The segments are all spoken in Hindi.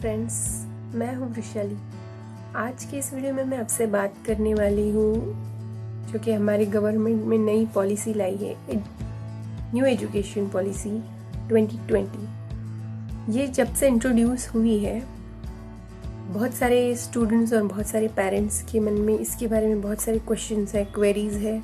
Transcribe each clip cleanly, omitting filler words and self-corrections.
फ्रेंड्स, मैं हूँ वृशाली। आज के इस वीडियो में मैं आपसे बात करने वाली हूँ जो कि हमारी गवर्नमेंट में नई पॉलिसी लाई है, न्यू एजुकेशन पॉलिसी 2020। ये जब से इंट्रोड्यूस हुई है, बहुत सारे स्टूडेंट्स और बहुत सारे पेरेंट्स के मन में इसके बारे में बहुत सारे क्वेश्चंस हैं, क्वेरीज है।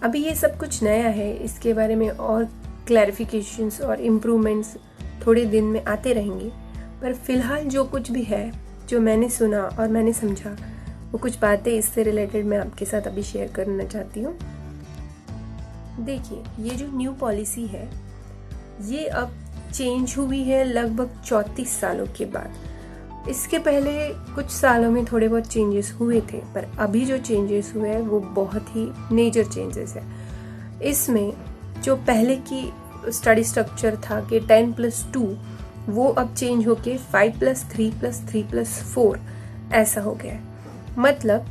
अभी ये सब कुछ नया है, इसके बारे में और क्लैरिफिकेशंस और इम्प्रूवमेंट्स थोड़े दिन में आते रहेंगे। पर फिलहाल जो कुछ भी है, जो मैंने सुना और मैंने समझा, वो कुछ बातें इससे रिलेटेड मैं आपके साथ अभी शेयर करना चाहती हूँ। देखिए, ये जो न्यू पॉलिसी है, ये अब चेंज हुई है लगभग 34 सालों के बाद। इसके पहले कुछ सालों में थोड़े बहुत चेंजेस हुए थे, पर अभी जो चेंजेस हुए हैं वो बहुत ही मेजर चेंजेस है। इसमें जो पहले की स्टडी स्ट्रक्चर था कि 10+2, वो अब चेंज होके 5+3+3+4 ऐसा हो गया है। मतलब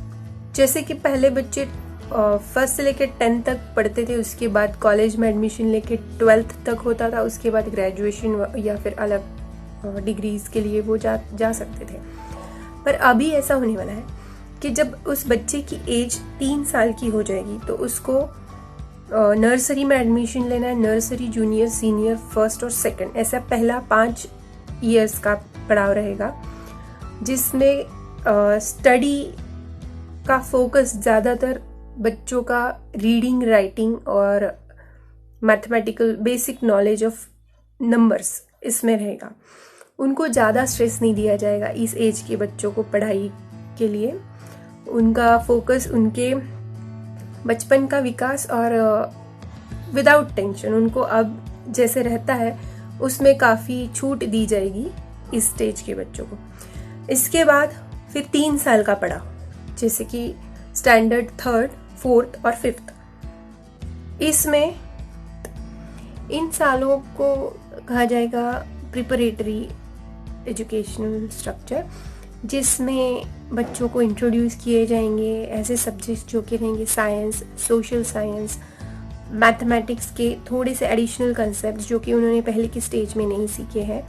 जैसे कि पहले बच्चे फर्स्ट से लेकर 10 तक पढ़ते थे, उसके बाद कॉलेज में एडमिशन लेके 12th तक होता था, उसके बाद ग्रेजुएशन या फिर अलग डिग्रीज के लिए वो जा सकते थे। पर अभी ऐसा होने वाला है कि जब उस बच्चे की एज 3 साल की हो जाएगी तो उसको नर्सरी में एडमिशन लेना है। नर्सरी, जूनियर, सीनियर, फर्स्ट और सेकंड, ऐसा पहला 5 इयर्स का पड़ाव रहेगा, जिसमें स्टडी का फोकस ज़्यादातर बच्चों का रीडिंग, राइटिंग और mathematical basic knowledge of numbers इसमें रहेगा। उनको ज़्यादा स्ट्रेस नहीं दिया जाएगा इस एज के बच्चों को पढ़ाई के लिए। उनका फोकस उनके बचपन का विकास और विदाउट टेंशन, उनको अब जैसे रहता है उसमें काफ़ी छूट दी जाएगी इस स्टेज के बच्चों को। इसके बाद फिर 3 साल का पढ़ाव, जैसे कि स्टैंडर्ड 3rd, 4th और 5th। इसमें इन सालों को कहा जाएगा प्रिपरेटरी एजुकेशनल स्ट्रक्चर, जिसमें बच्चों को इंट्रोड्यूस किए जाएंगे ऐसे सब्जेक्ट्स जो कि रहेंगे साइंस, सोशल साइंस, मैथमेटिक्स के थोड़े से एडिशनल कंसेप्ट जो कि उन्होंने पहले की स्टेज में नहीं सीखे हैं,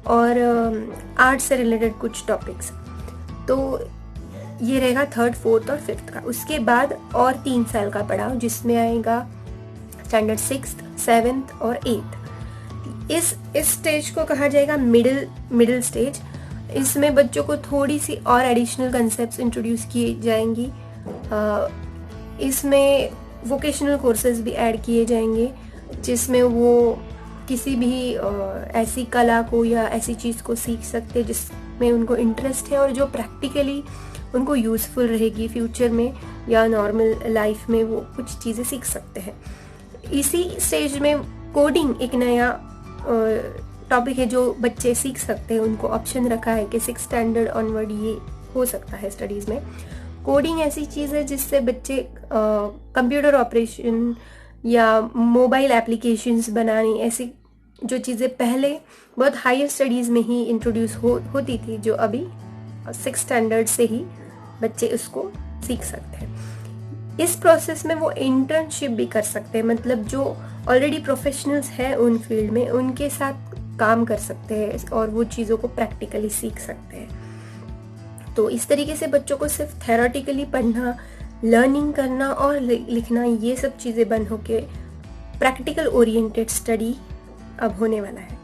और आर्ट से रिलेटेड कुछ टॉपिक्स। तो ये रहेगा 3rd, 4th और 5th का। उसके बाद और 3 साल का पड़ाव, जिसमें आएगा स्टैंडर्ड 6th, 7th और 8th। इस स्टेज को कहा जाएगा मिडिल स्टेज। इसमें बच्चों को थोड़ी सी और एडिशनल कंसेप्ट्स इंट्रोड्यूस किए जाएंगी। इसमें वोकेशनल कोर्सेज भी ऐड किए जाएंगे, जिसमें वो किसी भी ऐसी कला को या ऐसी चीज़ को सीख सकते हैं जिसमें उनको इंटरेस्ट है और जो प्रैक्टिकली उनको यूज़फुल रहेगी फ्यूचर में या नॉर्मल लाइफ में, वो कुछ चीज़ें सीख सकते हैं। इसी स्टेज में कोडिंग एक नया टॉपिक है जो बच्चे सीख सकते हैं। उनको ऑप्शन रखा है कि 6th स्टैंडर्ड ऑनवर्ड ये हो सकता है स्टडीज़ में। कोडिंग ऐसी चीज़ है जिससे बच्चे कंप्यूटर ऑपरेशन या मोबाइल एप्लीकेशंस बनाने, ऐसी जो चीज़ें पहले बहुत हायर स्टडीज़ में ही इंट्रोड्यूस होती थी, जो अभी 6th स्टैंडर्ड से ही बच्चे उसको सीख सकते हैं। इस प्रोसेस में वो इंटर्नशिप भी कर सकते हैं, मतलब जो ऑलरेडी प्रोफेशनल्स हैं उन फील्ड में, उनके साथ काम कर सकते हैं और वो चीज़ों को प्रैक्टिकली सीख सकते हैं। तो इस तरीके से बच्चों को सिर्फ थेरोटिकली पढ़ना, लर्निंग करना और लिखना, ये सब चीज़ें बंद होके प्रैक्टिकल ओरिएंटेड स्टडी अब होने वाला है।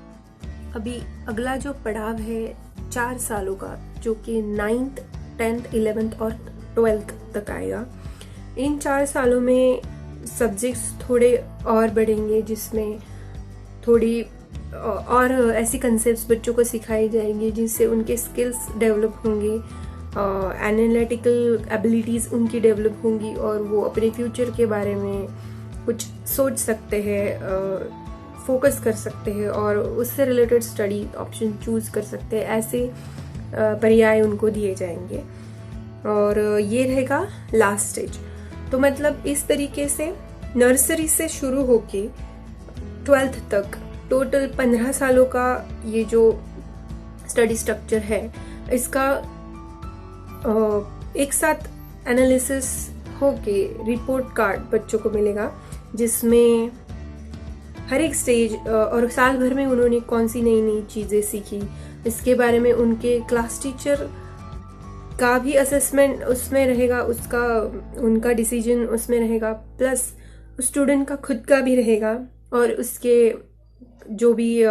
अभी अगला जो पड़ाव है 4 सालों का, जो कि 9th, 10th, 11th और 12th तक आएगा। इन 4 सालों में सब्जेक्ट्स थोड़े और बढ़ेंगे, जिसमें थोड़ी और ऐसी कंसेप्ट्स बच्चों को सिखाई जाएंगी जिससे उनके स्किल्स डेवलप होंगे, एनालिटिकल एबिलिटीज़ उनकी डेवलप होंगी और वो अपने फ्यूचर के बारे में कुछ सोच सकते हैं, फोकस कर सकते हैं और उससे रिलेटेड स्टडी ऑप्शन चूज़ कर सकते हैं। ऐसे पर्याय उनको दिए जाएंगे और ये रहेगा लास्ट स्टेज। तो मतलब इस तरीके से नर्सरी से शुरू होके 12th तक टोटल 15 सालों का ये जो स्टडी स्ट्रक्चर है, इसका एक साथ एनालिसिस होके रिपोर्ट कार्ड बच्चों को मिलेगा, जिसमें हर एक स्टेज और साल भर में उन्होंने कौन सी नई नई चीज़ें सीखी, इसके बारे में उनके क्लास टीचर का भी असेसमेंट उसमें रहेगा, उनका डिसीजन उसमें रहेगा, प्लस स्टूडेंट का खुद का भी रहेगा, और उसके जो भी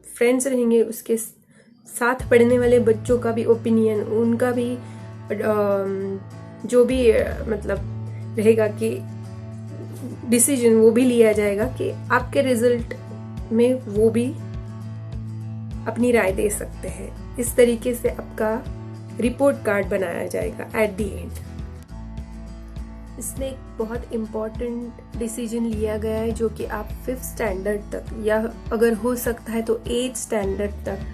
फ्रेंड्स रहेंगे, उसके साथ पढ़ने वाले बच्चों का भी ओपिनियन, उनका भी जो भी मतलब रहेगा कि डिसीजन वो भी लिया जाएगा कि आपके रिजल्ट में वो भी अपनी राय दे सकते हैं। इस तरीके से आपका रिपोर्ट कार्ड बनाया जाएगा एट द एंड। इसमें एक बहुत इम्पॉर्टेंट डिसीजन लिया गया है जो कि आप 5th स्टैंडर्ड तक, या अगर हो सकता है तो 8th स्टैंडर्ड तक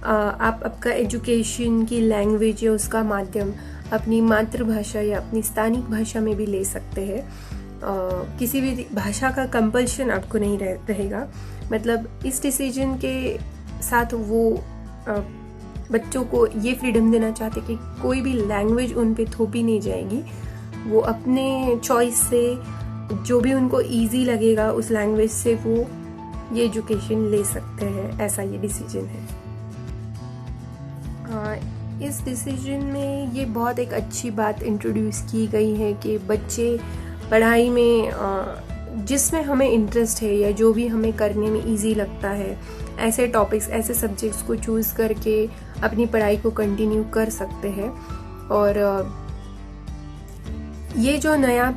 आप आपका एजुकेशन की लैंग्वेज या उसका माध्यम अपनी मातृभाषा या अपनी स्थानिक भाषा में भी ले सकते हैं। किसी भी भाषा का कंपल्शन आपको नहीं रहेगा। मतलब इस डिसीजन के साथ वो बच्चों को ये फ्रीडम देना चाहते कि कोई भी लैंग्वेज उन पे थोपी नहीं जाएगी। वो अपने चॉइस से जो भी उनको इजी लगेगा उस लैंग्वेज से वो ये एजुकेशन ले सकते हैं, ऐसा ये डिसीजन है। इस डिसीजन में ये बहुत एक अच्छी बात इंट्रोड्यूस की गई है कि बच्चे पढ़ाई में जिसमें हमें इंटरेस्ट है या जो भी हमें करने में इजी लगता है, ऐसे टॉपिक्स, ऐसे सब्जेक्ट्स को चूज़ करके अपनी पढ़ाई को कंटिन्यू कर सकते हैं। और ये जो नया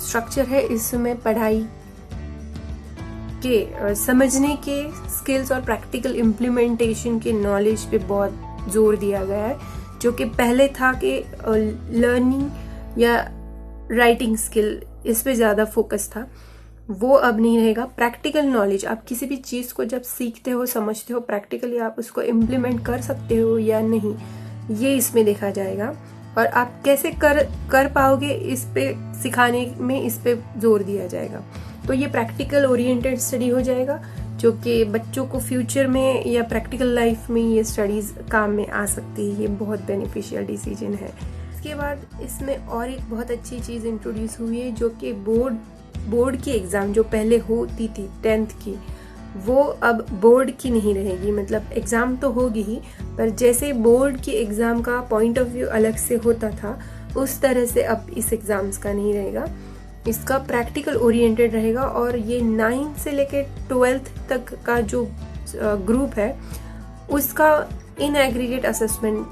स्ट्रक्चर है, इसमें पढ़ाई के समझने के स्किल्स और प्रैक्टिकल इम्प्लीमेंटेशन के नॉलेज पे बहुत जोर दिया गया है। जो कि पहले था कि लर्निंग या राइटिंग स्किल, इस पे ज़्यादा फोकस था, वो अब नहीं रहेगा। प्रैक्टिकल नॉलेज, आप किसी भी चीज़ को जब सीखते हो, समझते हो, प्रैक्टिकली आप उसको इम्प्लीमेंट कर सकते हो या नहीं, ये इसमें देखा जाएगा। और आप कैसे कर पाओगे, इस पे सिखाने में इस पे जोर दिया जाएगा। तो ये प्रैक्टिकल ओरिएंटेड स्टडी हो जाएगा, जो कि बच्चों को फ्यूचर में या प्रैक्टिकल लाइफ में ये स्टडीज काम में आ सकती है। ये बहुत बेनिफिशियल डिसीजन है। इसके बाद इसमें और एक बहुत अच्छी चीज़ इंट्रोड्यूस हुई है, जो कि बोर्ड की एग्ज़ाम जो पहले होती थी 10th की, वो अब बोर्ड की नहीं रहेगी। मतलब एग्ज़ाम तो होगी ही, पर जैसे बोर्ड की एग्ज़ाम का पॉइंट ऑफ व्यू अलग से होता था, उस तरह से अब इस एग्ज़ाम्स का नहीं रहेगा। इसका प्रैक्टिकल ओरिएंटेड रहेगा। और ये 9th से लेकर 12th तक का जो ग्रुप है, उसका इन एग्रीगेट असेसमेंट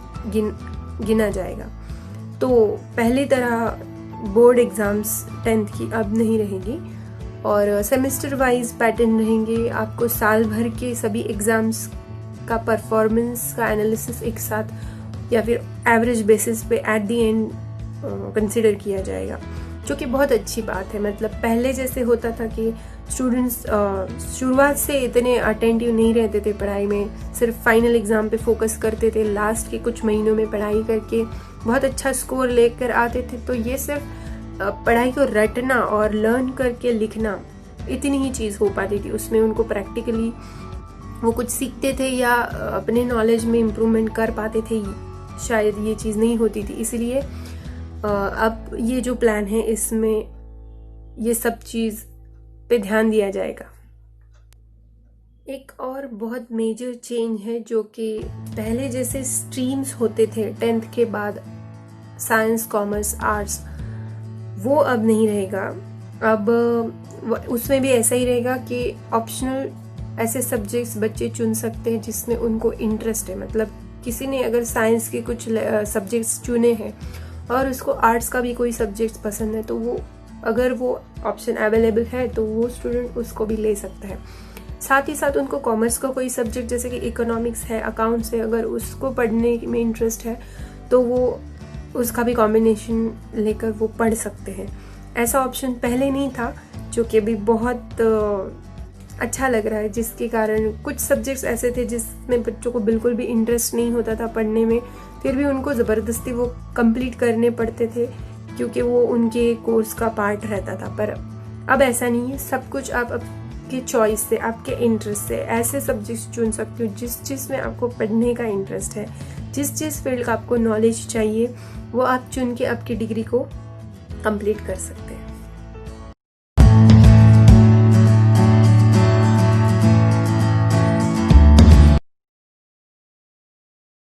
गिना जाएगा। तो पहली तरह बोर्ड एग्ज़ाम्स 10th की अब नहीं रहेगी, और सेमेस्टर वाइज पैटर्न रहेंगे। आपको साल भर के सभी एग्ज़ाम्स का परफॉर्मेंस का एनालिसिस एक साथ या फिर एवरेज बेसिस पे एट द एंड कंसिडर किया जाएगा, जो कि बहुत अच्छी बात है। मतलब पहले जैसे होता था कि स्टूडेंट्स शुरुआत से इतने अटेंटिव नहीं रहते थे पढ़ाई में, सिर्फ फाइनल एग्ज़ाम पे फोकस करते थे, लास्ट के कुछ महीनों में पढ़ाई करके बहुत अच्छा स्कोर लेकर आते थे। तो ये सिर्फ पढ़ाई को रटना और लर्न करके लिखना, इतनी ही चीज़ हो पाती थी। उसमें उनको प्रैक्टिकली वो कुछ सीखते थे या अपने नॉलेज में इम्प्रूवमेंट कर पाते थे, शायद ये चीज़ नहीं होती थी। इसलिए अब ये जो प्लान है, इसमें ये सब चीज़ पे ध्यान दिया जाएगा। एक और बहुत मेजर चेंज है, जो कि पहले जैसे स्ट्रीम्स होते थे 10th के बाद, साइंस, कॉमर्स, आर्ट्स, वो अब नहीं रहेगा। अब उसमें भी ऐसा ही रहेगा कि ऑप्शनल ऐसे सब्जेक्ट्स बच्चे चुन सकते हैं जिसमें उनको इंटरेस्ट है। मतलब किसी ने अगर साइंस के कुछ सब्जेक्ट्स चुने हैं और उसको आर्ट्स का भी कोई सब्जेक्ट पसंद है, तो वो अगर वो ऑप्शन अवेलेबल है तो वो स्टूडेंट उसको भी ले सकता है। साथ ही साथ उनको कॉमर्स का कोई सब्जेक्ट जैसे कि इकोनॉमिक्स है, अकाउंट्स है, अगर उसको पढ़ने में इंटरेस्ट है तो वो उसका भी कॉम्बिनेशन लेकर वो पढ़ सकते हैं। ऐसा ऑप्शन पहले नहीं था, जो कि अभी बहुत अच्छा लग रहा है, जिसके कारण कुछ सब्जेक्ट्स ऐसे थे जिसमें बच्चों को बिल्कुल भी इंटरेस्ट नहीं होता था पढ़ने में, फिर भी उनको ज़बरदस्ती वो कंप्लीट करने पड़ते थे क्योंकि वो उनके कोर्स का पार्ट रहता था। पर अब ऐसा नहीं है, सब कुछ आप आपके चॉइस से, आपके इंटरेस्ट से ऐसे सब्जेक्ट्स चुन सकते हो जिसमें आपको पढ़ने का इंटरेस्ट है, जिस फील्ड का आपको नॉलेज चाहिए, वो आप चुन के आपकी डिग्री को कंप्लीट कर सकते हैं।